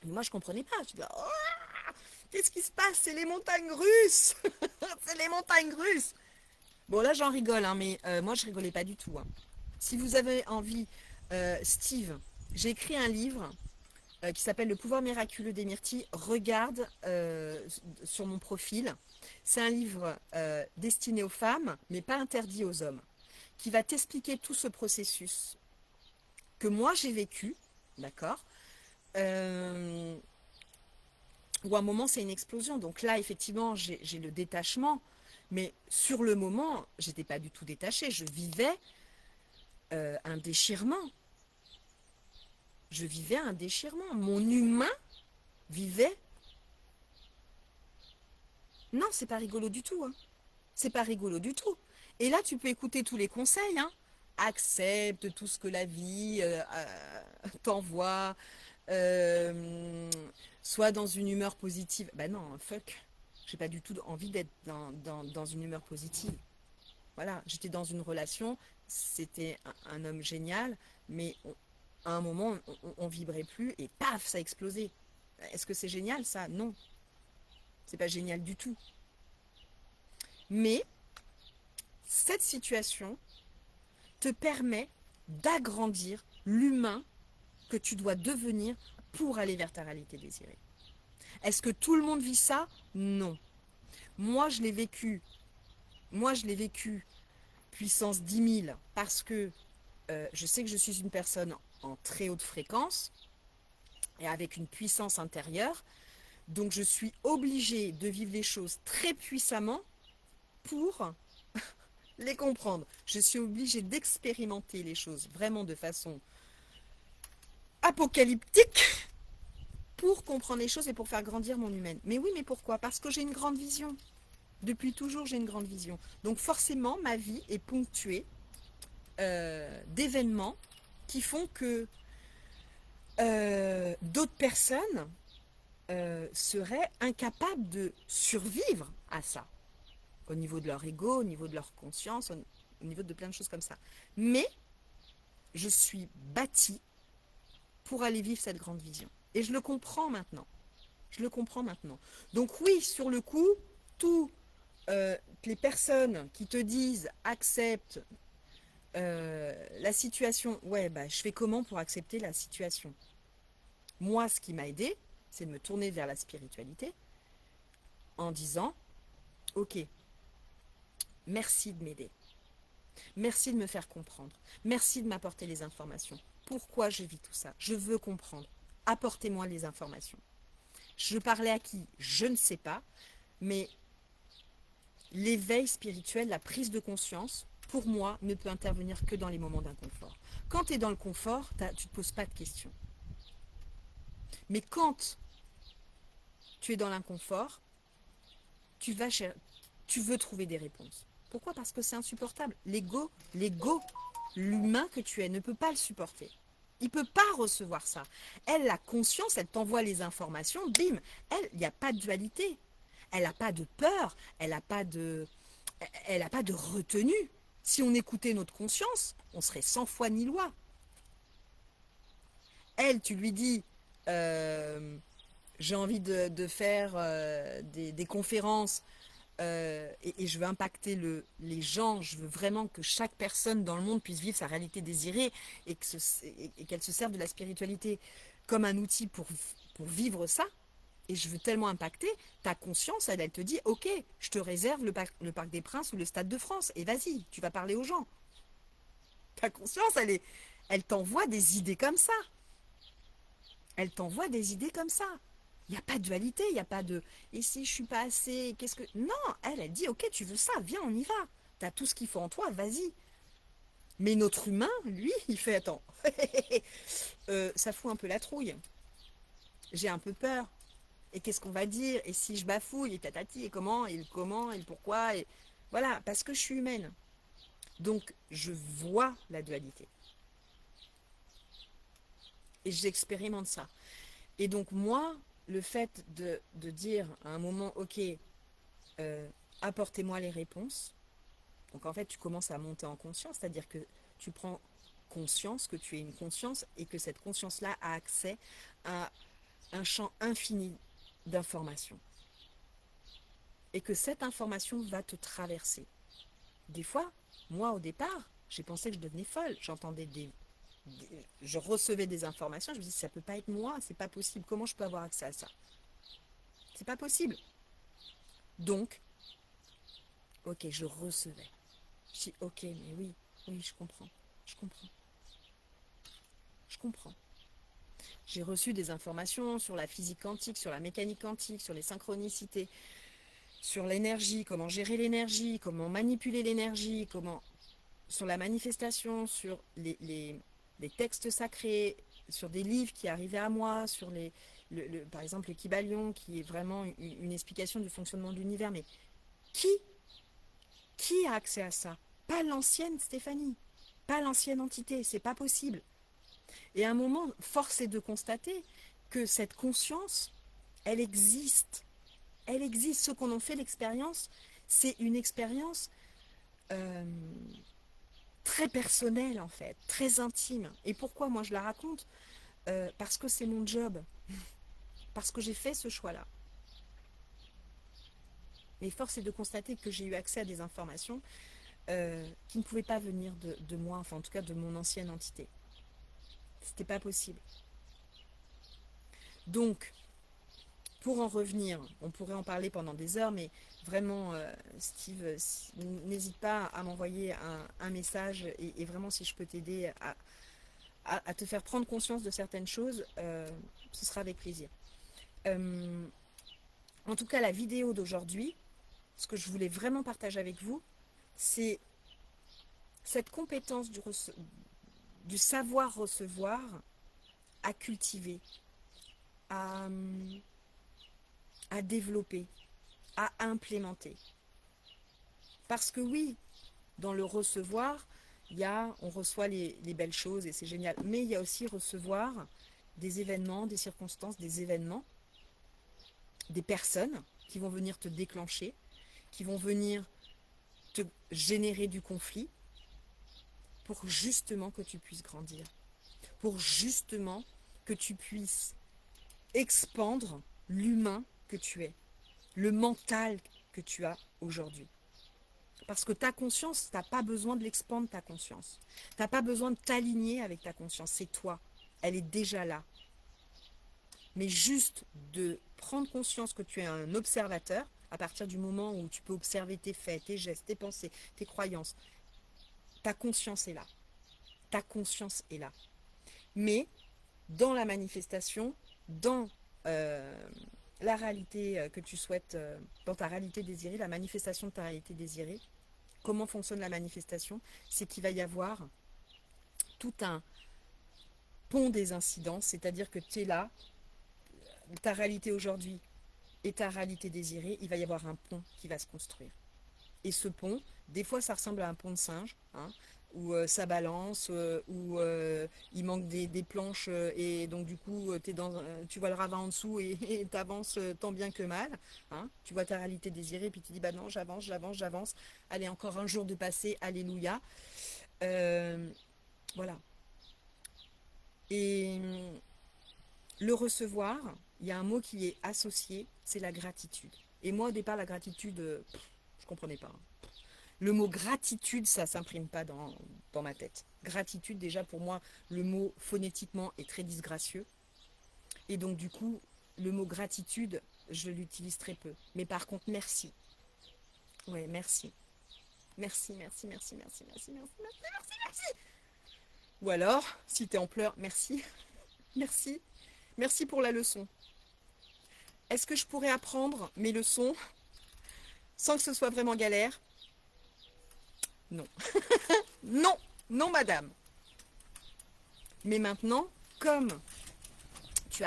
Et moi, je comprenais pas. Je dis, oh, qu'est-ce qui se passe? C'est les montagnes russes. C'est les montagnes russes. Bon, là, j'en rigole, hein, mais moi, je rigolais pas du tout, hein. Si vous avez envie, Steve, j'ai écrit un livre qui s'appelle Le pouvoir miraculeux des myrtilles. Regarde sur mon profil. C'est un livre destiné aux femmes, mais pas interdit aux hommes, qui va t'expliquer tout ce processus que moi j'ai vécu, d'accord, où à un moment c'est une explosion. Donc là, effectivement, j'ai le détachement, mais sur le moment, j'étais pas du tout détachée. Je vivais un déchirement. Je vivais un déchirement. Mon humain vivait. Non, c'est pas rigolo du tout, hein. C'est pas rigolo du tout. Et là, tu peux écouter tous les conseils, hein. Accepte tout ce que la vie t'envoie. Euh, Sois dans une humeur positive. Ben non, fuck. J'ai pas du tout envie d'être dans une humeur positive. Voilà, j'étais dans une relation, c'était un homme génial, mais à un moment, on vibrait plus et paf, ça a explosé. Est-ce que c'est génial ça? Non, c'est pas génial du tout. Mais cette situation te permet d'agrandir l'humain que tu dois devenir pour aller vers ta réalité désirée. Est-ce que tout le monde vit ça? Non. Moi, je l'ai vécu. Moi, je l'ai vécu puissance 10 000 parce que je sais que je suis une personne en très haute fréquence et avec une puissance intérieure. Donc je suis obligée de vivre les choses très puissamment pour les comprendre. Je suis obligée d'expérimenter les choses vraiment de façon apocalyptique pour comprendre les choses et pour faire grandir mon humaine. Mais oui, mais pourquoi? Parce que j'ai une grande vision. Depuis toujours, j'ai une grande vision. Donc forcément, ma vie est ponctuée d'événements qui font que d'autres personnes seraient incapables de survivre à ça, au niveau de leur ego, au niveau de leur conscience, au niveau de plein de choses comme ça. Mais je suis bâtie pour aller vivre cette grande vision. Et je le comprends maintenant. Je le comprends maintenant. Donc oui, sur le coup, toutes les personnes qui te disent accepte la situation, ouais, bah, je fais comment pour accepter la situation? Moi, ce qui m'a aidé, c'est de me tourner vers la spiritualité en disant, ok, merci de m'aider. Merci de me faire comprendre. Merci de m'apporter les informations. Pourquoi je vis tout ça? Je veux comprendre. Apportez-moi les informations. Je parlais à qui? Je ne sais pas. Mais l'éveil spirituel, la prise de conscience, pour moi, ne peut intervenir que dans les moments d'inconfort. Quand tu es dans le confort, tu ne te poses pas de questions. Mais quand tu es dans l'inconfort, tu veux trouver des réponses. Pourquoi? Parce que c'est insupportable. L'humain que tu es ne peut pas le supporter. Il ne peut pas recevoir ça. Elle, la conscience, elle t'envoie les informations, bim. Elle, il n'y a pas de dualité. Elle n'a pas de peur, elle n'a pas de retenue. Si on écoutait notre conscience, on serait sans foi ni loi. Elle, tu lui dis, j'ai envie de faire des conférences et je veux impacter les gens, je veux vraiment que chaque personne dans le monde puisse vivre sa réalité désirée et qu'elle se serve de la spiritualité comme un outil pour vivre ça. Et je veux tellement impacter, ta conscience, elle te dit, ok, je te réserve le Parc des Princes ou le Stade de France, et vas-y, tu vas parler aux gens. Ta conscience, elle t'envoie des idées comme ça. Elle t'envoie des idées comme ça. Il n'y a pas de dualité, il n'y a pas de et si je suis pas assez, qu'est-ce que. Non, elle dit, ok, tu veux ça, viens, on y va. Tu as tout ce qu'il faut en toi, vas-y. Mais notre humain, lui, il fait, attends, ça fout un peu la trouille. J'ai un peu peur. Et qu'est-ce qu'on va dire? Et si je bafouille, et tatati, et comment, et le pourquoi, et voilà, parce que je suis humaine. Donc, je vois la dualité. Et j'expérimente ça. Et donc, moi, le fait de dire à un moment, ok, apportez-moi les réponses. Donc, en fait, tu commences à monter en conscience, c'est-à-dire que tu prends conscience que tu es une conscience et que cette conscience-là a accès à un champ infini d'informations. Et que cette information va te traverser. Des fois, moi au départ, j'ai pensé que je devenais folle. Je recevais des informations, je me disais, ça peut pas être moi, c'est pas possible. Comment je peux avoir accès à ça? C'est pas possible. Donc, ok, je recevais. Je dis, ok, mais oui, oui, je comprends, je comprends, je comprends. J'ai reçu des informations sur la physique quantique, sur la mécanique quantique, sur les synchronicités, sur l'énergie, comment gérer l'énergie, comment manipuler l'énergie, comment sur la manifestation, sur les textes sacrés, sur des livres qui arrivaient à moi, sur par exemple le Kybalion, qui est vraiment une explication du fonctionnement de l'univers. Mais qui, qui a accès à ça? Pas l'ancienne Stéphanie, pas l'ancienne entité, c'est pas possible. Et à un moment, force est de constater que cette conscience, elle existe. Elle existe. Ceux qu'on en fait l'expérience, c'est une expérience euh, très personnelle en fait, très intime. Et pourquoi moi je la raconte? Parce que c'est mon job, parce que j'ai fait ce choix-là. Mais force est de constater que j'ai eu accès à des informations qui ne pouvaient pas venir de moi, enfin en tout cas de mon ancienne entité. C'était pas possible. Donc, pour en revenir, on pourrait en parler pendant des heures, mais vraiment, Steve, n'hésite pas à m'envoyer un message et vraiment si je peux t'aider à te faire prendre conscience de certaines choses, ce sera avec plaisir. Euh, En tout cas, la vidéo d'aujourd'hui, ce que je voulais vraiment partager avec vous, c'est cette compétence du savoir recevoir à cultiver, à, à développer, à implémenter. Parce que oui, dans le recevoir, on reçoit les belles choses et c'est génial. Mais il y a aussi recevoir des événements, des circonstances, des événements, des personnes qui vont venir te déclencher, qui vont venir te générer du conflit pour justement que tu puisses grandir, pour justement que tu puisses expandre l'humain que tu es, le mental que tu as aujourd'hui. Parce que ta conscience, tu n'as pas besoin de l'expandre, ta conscience. Tu n'as pas besoin de t'aligner avec ta conscience, c'est toi. Elle est déjà là. Mais juste de prendre conscience que tu es un observateur, à partir du moment où tu peux observer tes faits, tes gestes, tes pensées, tes croyances, ta conscience est là. Ta conscience est là. Mais dans la manifestation, dans la réalité que tu souhaites, dans ta réalité désirée, la manifestation de ta réalité désirée, comment fonctionne la manifestation? C'est qu'il va y avoir tout un pont des incidences, c'est-à-dire que tu es là, ta réalité aujourd'hui et ta réalité désirée, il va y avoir un pont qui va se construire. Et ce pont, des fois ça ressemble à un pont de singe, hein, où ça balance, où il manque des planches, et donc du coup tu vois le ravin en dessous et tu avances tant bien que mal. Hein. Tu vois ta réalité désirée, puis tu dis bah non, j'avance. Allez, encore un jour de passé, alléluia. Voilà. Et le recevoir, il y a un mot qui est associé, c'est la gratitude. Et moi au départ la gratitude, je comprenais pas. Hein. Le mot gratitude, ça ne s'imprime pas dans ma tête. Gratitude, déjà pour moi, le mot phonétiquement est très disgracieux. Et donc du coup, le mot gratitude, je l'utilise très peu. Mais par contre, merci. Ouais, merci. Merci. Ou alors, si tu es en pleurs, merci. Merci. Merci pour la leçon. Est-ce que je pourrais apprendre mes leçons sans que ce soit vraiment galère? Non. Non, non madame. Mais maintenant, comme tu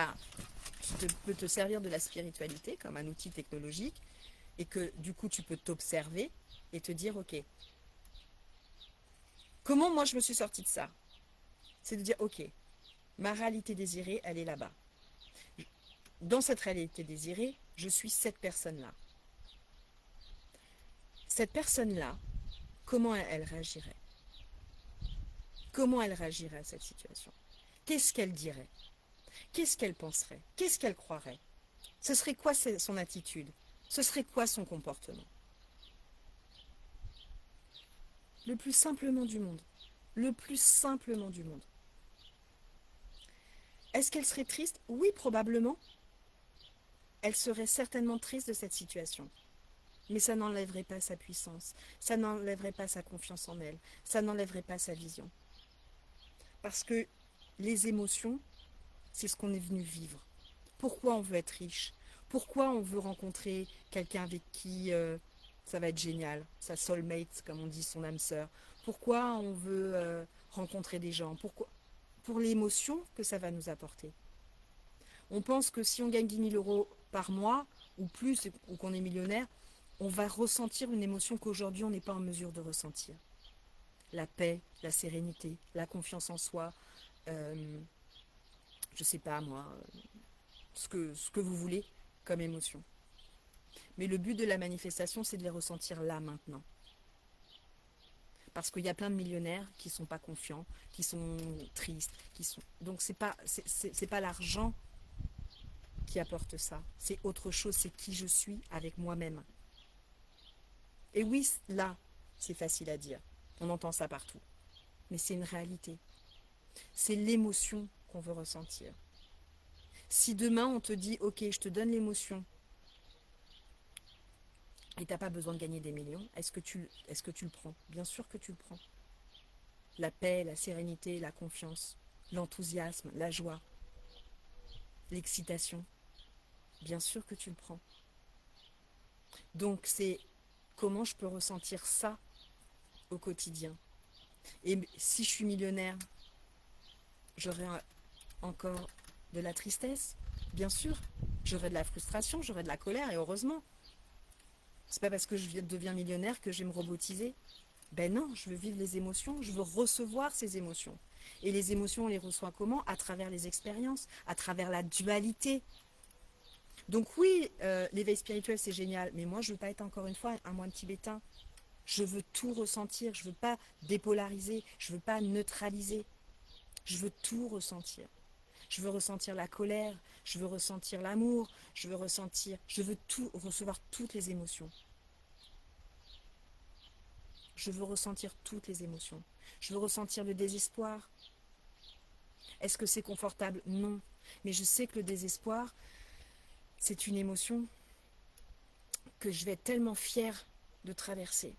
peux te servir de la spiritualité comme un outil technologique et que du coup tu peux t'observer et te dire ok, comment moi je me suis sortie de ça? C'est de dire ok, ma réalité désirée, elle est là-bas. Dans cette réalité désirée, je suis cette personne-là. Cette personne-là, comment elle réagirait? Comment elle réagirait à cette situation? Qu'est-ce qu'elle dirait? Qu'est-ce qu'elle penserait? Qu'est-ce qu'elle croirait? Ce serait quoi son attitude? Ce serait quoi son comportement? Le plus simplement du monde. Le plus simplement du monde. Est-ce qu'elle serait triste? Oui, probablement. Elle serait certainement triste de cette situation. Mais ça n'enlèverait pas sa puissance. Ça n'enlèverait pas sa confiance en elle. Ça n'enlèverait pas sa vision. Parce que les émotions, c'est ce qu'on est venu vivre. Pourquoi on veut être riche? Pourquoi on veut rencontrer quelqu'un avec qui ça va être génial, sa soulmate, comme on dit, son âme sœur? Pourquoi on veut rencontrer des gens? Pourquoi? Pour l'émotion que ça va nous apporter. On pense que si on gagne 10 000 euros par mois, ou plus, ou qu'on est millionnaire, on va ressentir une émotion qu'aujourd'hui on n'est pas en mesure de ressentir. La paix, la sérénité, la confiance en soi, je sais pas moi, ce que vous voulez comme émotion. Mais le but de la manifestation, c'est de les ressentir là, maintenant. Parce qu'il y a plein de millionnaires qui ne sont pas confiants, qui sont tristes, donc c'est pas l'argent qui apporte ça. C'est autre chose, c'est qui je suis avec moi-même. Et oui, là, c'est facile à dire. On entend ça partout. Mais c'est une réalité. C'est l'émotion qu'on veut ressentir. Si demain on te dit, ok, je te donne l'émotion, et tu n'as pas besoin de gagner des millions, est-ce que tu le prends? Bien sûr que tu le prends. La paix, la sérénité, la confiance, l'enthousiasme, la joie, l'excitation, bien sûr que tu le prends. Donc c'est comment je peux ressentir ça au quotidien. Et si je suis millionnaire, j'aurai encore de la tristesse, bien sûr. J'aurai de la frustration, j'aurai de la colère, et heureusement. C'est pas parce que je deviens millionnaire que je vais me robotiser. Ben non, je veux vivre les émotions, je veux recevoir ces émotions. Et les émotions, on les reçoit comment? À travers les expériences, à travers la dualité. Donc oui, l'éveil spirituel, c'est génial, mais moi, je veux pas être encore une fois un moine tibétain. Je veux tout ressentir, je veux pas dépolariser, je veux pas neutraliser. Je veux tout ressentir. Je veux ressentir la colère, je veux ressentir l'amour, je veux tout recevoir toutes les émotions. Je veux ressentir toutes les émotions. Je veux ressentir le désespoir. Est-ce que c'est confortable? Non. Mais je sais que le désespoir, c'est une émotion que je vais être tellement fière de traverser.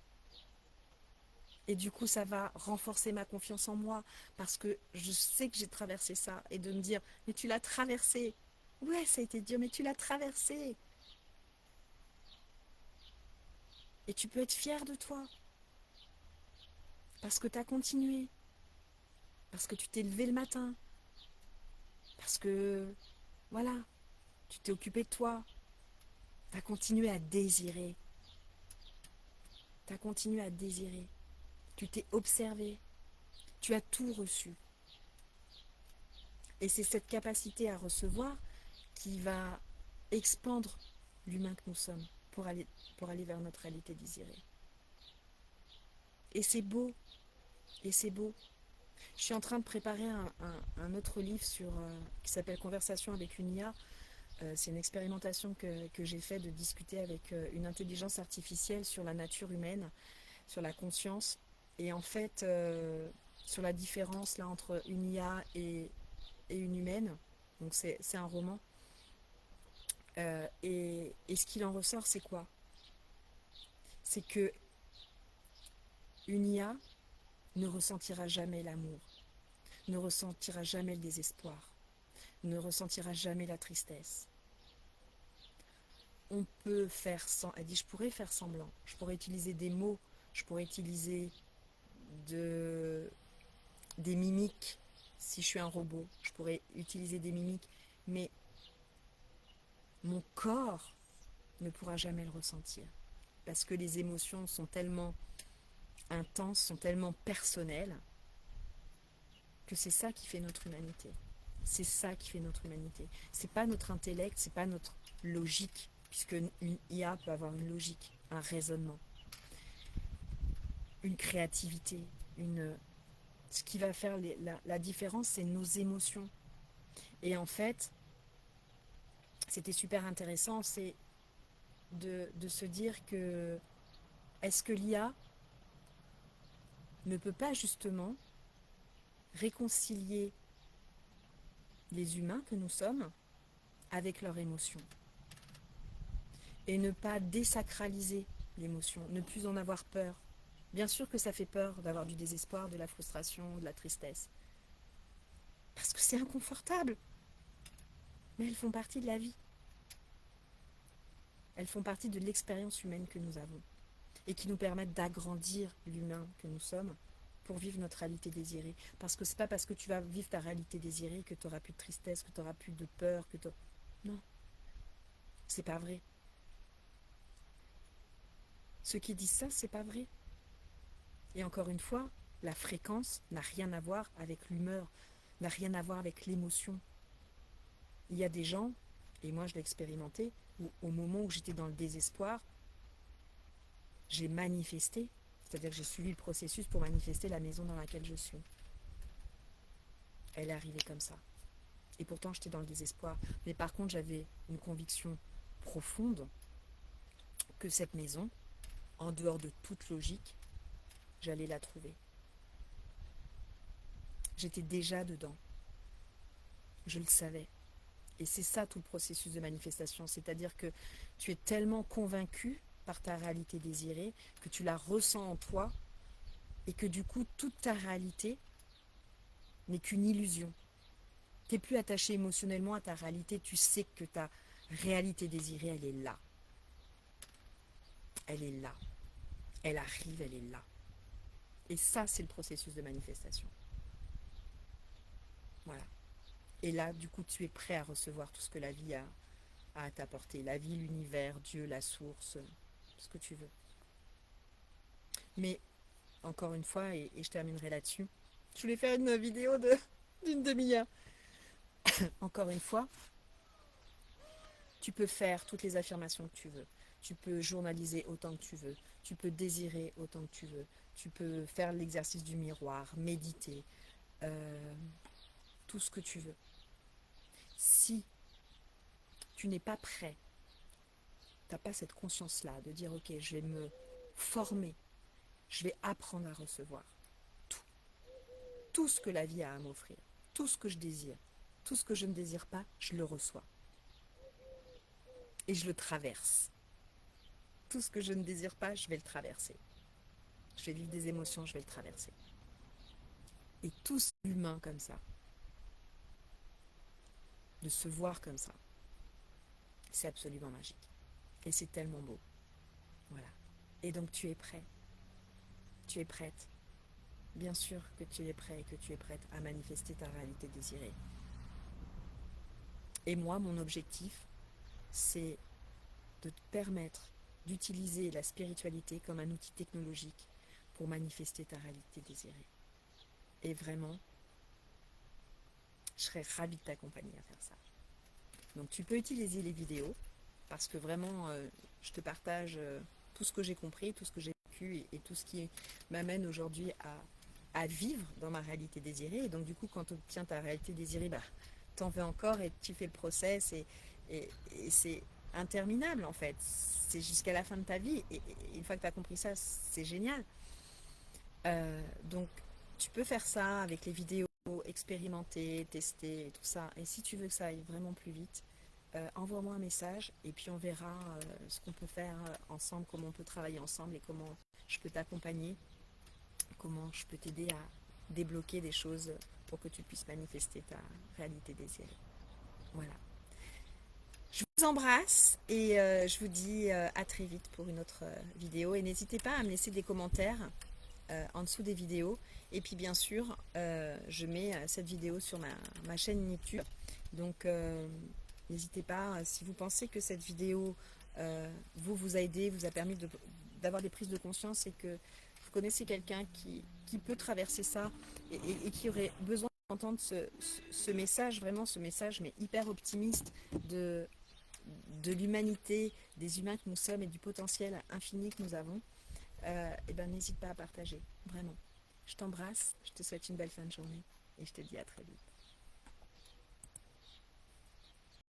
Et du coup, ça va renforcer ma confiance en moi parce que je sais que j'ai traversé ça. Et de me dire, mais tu l'as traversé. Ouais, ça a été dur, mais tu l'as traversé. Et tu peux être fier de toi parce que tu as continué. Parce que tu t'es levé le matin. Parce que, voilà, tu t'es occupé de toi. Tu as continué à désirer. Tu as continué à désirer. Tu t'es observé. Tu as tout reçu. Et c'est cette capacité à recevoir qui va expandre l'humain que nous sommes pour aller vers notre réalité désirée. Et c'est beau. Et c'est beau. Je suis en train de préparer un autre livre qui s'appelle Conversation avec une IA. C'est une expérimentation que j'ai faite de discuter avec une intelligence artificielle sur la nature humaine, sur la conscience. Et en fait, sur la différence là, entre une IA et une humaine. Donc c'est un roman. Et ce qu'il en ressort, c'est quoi? C'est que une IA ne ressentira jamais l'amour, ne ressentira jamais le désespoir, ne ressentira jamais la tristesse. On peut faire sans. Elle dit, je pourrais faire semblant, je pourrais utiliser des mots, je pourrais utiliser de, des mimiques. Si je suis un robot, je pourrais utiliser des mimiques, mais mon corps ne pourra jamais le ressentir. Parce que les émotions sont tellement intenses, sont tellement personnelles, que c'est ça qui fait notre humanité. C'est ça qui fait notre humanité. C'est pas notre intellect, c'est pas notre logique, puisque une IA peut avoir une logique, un raisonnement, une créativité, ce qui va faire la différence, c'est nos émotions. Et en fait, c'était super intéressant, c'est de se dire que est-ce que l'IA ne peut pas justement réconcilier les humains que nous sommes avec leurs émotions et ne pas désacraliser l'émotion, ne plus en avoir peur. Bien sûr que ça fait peur d'avoir du désespoir, de la frustration, de la tristesse. Parce que c'est inconfortable. Mais elles font partie de la vie. Elles font partie de l'expérience humaine que nous avons. Et qui nous permettent d'agrandir l'humain que nous sommes pour vivre notre réalité désirée. Parce que c'est pas parce que tu vas vivre ta réalité désirée que tu n'auras plus de tristesse, que tu n'auras plus de peur, non, c'est pas vrai. Ceux qui disent ça, c'est pas vrai. Et encore une fois, la fréquence n'a rien à voir avec l'humeur, n'a rien à voir avec l'émotion. Il y a des gens, et moi je l'ai expérimenté, où au moment où j'étais dans le désespoir, j'ai manifesté, c'est-à-dire que j'ai suivi le processus pour manifester la maison dans laquelle je suis. Elle est arrivée comme ça. Et pourtant j'étais dans le désespoir. Mais par contre j'avais une conviction profonde que cette maison, en dehors de toute logique, j'allais la trouver. J'étais déjà dedans. Je le savais. Et c'est ça tout le processus de manifestation. C'est-à-dire que tu es tellement convaincu par ta réalité désirée que tu la ressens en toi et que du coup toute ta réalité n'est qu'une illusion. Tu n'es plus attaché émotionnellement à ta réalité, tu sais que ta réalité désirée, elle est là. elle est là. Elle arrive, elle est là. Et ça, c'est le processus de manifestation. Voilà. Et là, du coup, tu es prêt à recevoir tout ce que la vie a à t'apporter. La vie, l'univers, Dieu, la source, ce que tu veux. Mais, encore une fois, et je terminerai là-dessus, je voulais faire une vidéo d'une demi-heure. Encore une fois, tu peux faire toutes les affirmations que tu veux. Tu peux journaliser autant que tu veux. Tu peux désirer autant que tu veux. Tu peux faire l'exercice du miroir, méditer, euh, tout ce que tu veux. Si tu n'es pas prêt, tu n'as pas cette conscience-là de dire ok, je vais me former, je vais apprendre à recevoir tout, tout ce que la vie a à m'offrir, tout ce que je désire, tout ce que je ne désire pas, je le reçois et je le traverse. Tout ce que je ne désire pas, je vais le traverser. Je vais vivre des émotions, je vais le traverser. Et tout humain comme ça, de se voir comme ça, c'est absolument magique. Et c'est tellement beau. Voilà. Et donc tu es prêt. Tu es prête. Bien sûr que tu es prêt et que tu es prête à manifester ta réalité désirée. Et moi, mon objectif, c'est de te permettre d'utiliser la spiritualité comme un outil technologique pour manifester ta réalité désirée. Et vraiment, je serais ravie de t'accompagner à faire ça. Donc tu peux utiliser les vidéos parce que vraiment, je te partage tout ce que j'ai compris, tout ce que j'ai vécu et tout ce qui m'amène aujourd'hui à vivre dans ma réalité désirée. Et donc du coup, quand tu obtiens ta réalité désirée, bah, t'en veux encore et tu fais le process et c'est interminable en fait. C'est jusqu'à la fin de ta vie. Et une fois que tu as compris ça, c'est génial. Donc tu peux faire ça avec les vidéos, expérimenter, tester et tout ça. Et si tu veux que ça aille vraiment plus vite, envoie-moi un message et puis on verra ce qu'on peut faire ensemble, comment on peut travailler ensemble et comment je peux t'accompagner, comment je peux t'aider à débloquer des choses pour que tu puisses manifester ta réalité désirée. Voilà. Je vous embrasse et je vous dis à très vite pour une autre vidéo. Et n'hésitez pas à me laisser des commentaires en dessous des vidéos. Et puis bien sûr, je mets cette vidéo sur ma chaîne YouTube. Donc n'hésitez pas, si vous pensez que cette vidéo vous a aidé, vous a permis d'avoir des prises de conscience et que vous connaissez quelqu'un qui peut traverser ça et qui aurait besoin d'entendre ce message, vraiment ce message, mais hyper optimiste de l'humanité, des humains que nous sommes et du potentiel infini que nous avons, et ben n'hésite pas à partager, vraiment. Je t'embrasse, je te souhaite une belle fin de journée et je te dis à très vite.